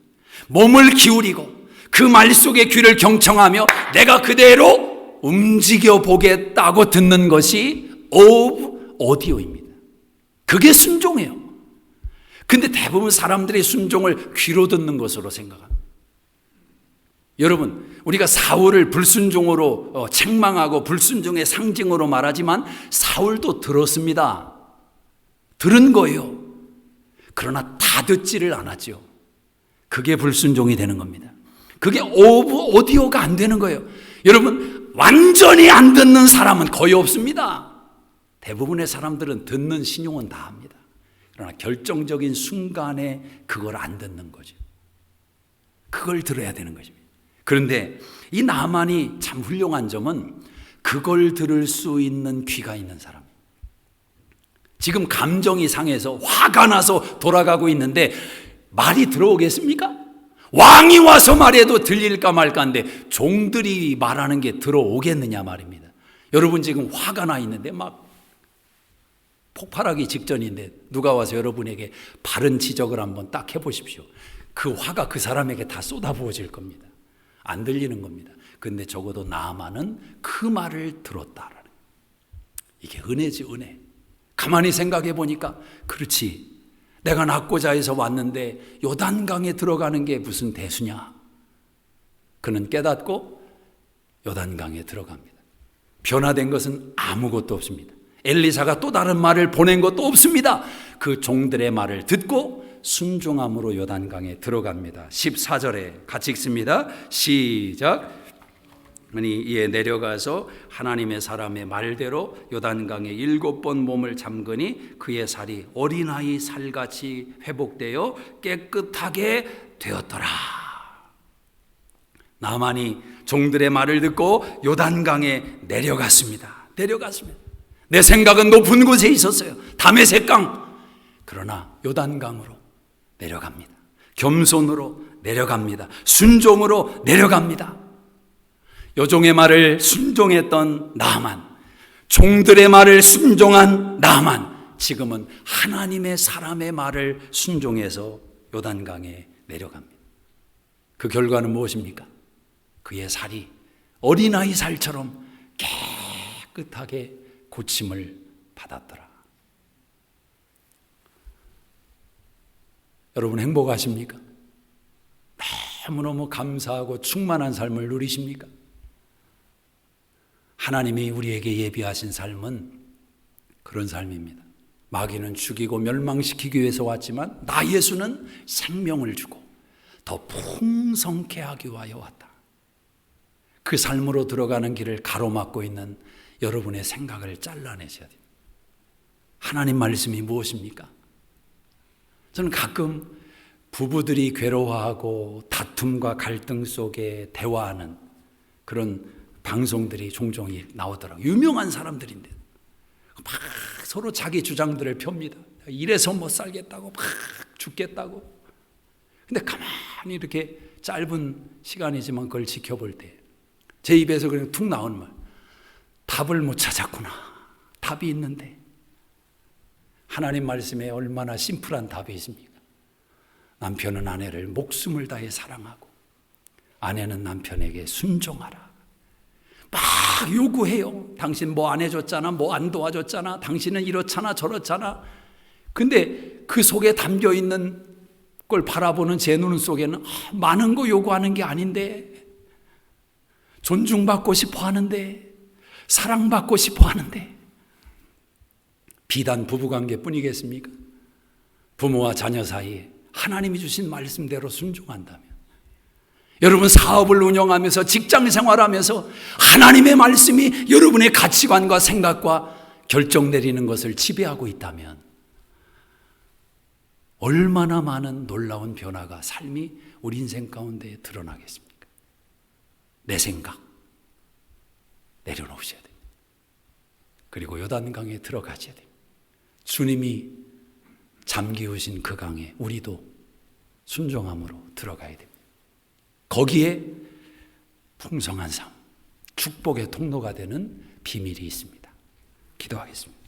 몸을 기울이고 그 말 속에 귀를 경청하며 내가 그대로 움직여 보겠다고 듣는 것이 오디오입니다. 그게 순종이에요. 근데 대부분 사람들이 순종을 귀로 듣는 것으로 생각합니다. 여러분, 우리가 사울을 불순종으로 책망하고 불순종의 상징으로 말하지만 사울도 들었습니다. 들은 거예요. 그러나 다 듣지를 않았죠. 그게 불순종이 되는 겁니다. 그게 오디오가 안 되는 거예요. 여러분, 완전히 안 듣는 사람은 거의 없습니다. 대부분의 사람들은 듣는 신용은 다 합니다. 그러나 결정적인 순간에 그걸 안 듣는 거죠. 그걸 들어야 되는 것입니다. 그런데 이 나만이 참 훌륭한 점은 그걸 들을 수 있는 귀가 있는 사람이에요. 지금 감정이 상해서 화가 나서 돌아가고 있는데 말이 들어오겠습니까? 왕이 와서 말해도 들릴까 말까인데 종들이 말하는 게 들어오겠느냐 말입니다. 여러분 지금 화가 나 있는데 막 폭발하기 직전인데 누가 와서 여러분에게 바른 지적을 한번 딱 해보십시오. 그 화가 그 사람에게 다 쏟아부어질 겁니다. 안 들리는 겁니다. 근데 적어도 나만은 그 말을 들었다라는, 이게 은혜지, 은혜. 가만히 생각해 보니까 그렇지, 내가 낳고자 해서 왔는데 요단강에 들어가는 게 무슨 대수냐. 그는 깨닫고 요단강에 들어갑니다. 변화된 것은 아무것도 없습니다. 엘리사가 또 다른 말을 보낸 것도 없습니다. 그 종들의 말을 듣고 순종함으로 요단강에 들어갑니다. 14절에 같이 읽습니다. 시작. 이에 내려가서 하나님의 사람의 말대로 요단강에 7번 몸을 잠그니 그의 살이 어린아이 살같이 회복되어 깨끗하게 되었더라. 나만이 종들의 말을 듣고 요단강에 내려갔습니다. 내 생각은 높은 곳에 있었어요. 다메섹강. 그러나 요단강으로 내려갑니다. 겸손으로 내려갑니다. 순종으로 내려갑니다. 여종의 말을 순종했던 나만, 종들의 말을 순종한 나만, 지금은 하나님의 사람의 말을 순종해서 요단강에 내려갑니다. 그 결과는 무엇입니까? 그의 살이 어린아이 살처럼 깨끗하게 고침을 받았더라. 여러분 행복하십니까? 너무너무 감사하고 충만한 삶을 누리십니까? 하나님이 우리에게 예비하신 삶은 그런 삶입니다. 마귀는 죽이고 멸망시키기 위해서 왔지만 나 예수는 생명을 주고 더 풍성케 하기 위하여 왔다. 그 삶으로 들어가는 길을 가로막고 있는 여러분의 생각을 잘라내셔야 됩니다. 하나님 말씀이 무엇입니까? 저는 가끔 부부들이 괴로워하고 다툼과 갈등 속에 대화하는 그런 방송들이 종종 나오더라고요. 유명한 사람들인데 막 서로 자기 주장들을 펴니다. 이래서 못 살겠다고, 막 죽겠다고. 근데 가만히 이렇게 짧은 시간이지만 그걸 지켜볼 때 제 입에서 그냥 툭 나오는 말, 답을 못 찾았구나. 답이 있는데. 하나님 말씀에 얼마나 심플한 답이 있습니까? 남편은 아내를 목숨을 다해 사랑하고 아내는 남편에게 순종하라. 막 요구해요. 당신 뭐 안 해줬잖아, 뭐 안 도와줬잖아, 당신은 이렇잖아 저렇잖아. 근데 그 속에 담겨있는 걸 바라보는 제 눈 속에는 많은 거 요구하는 게 아닌데, 존중받고 싶어 하는데, 사랑받고 싶어 하는데, 비단 부부관계뿐이겠습니까? 부모와 자녀 사이에 하나님이 주신 말씀대로 순종한다면 여러분 사업을 운영하면서 직장 생활하면서 하나님의 말씀이 여러분의 가치관과 생각과 결정 내리는 것을 지배하고 있다면 얼마나 많은 놀라운 변화가 삶이 우리 인생 가운데 드러나겠습니까? 내 생각 내려놓으셔야 됩니다. 그리고 요단강에 들어가셔야 됩니다. 주님이 잠기우신 그 강에 우리도 순종함으로 들어가야 됩니다. 거기에 풍성한 삶, 축복의 통로가 되는 비밀이 있습니다. 기도하겠습니다.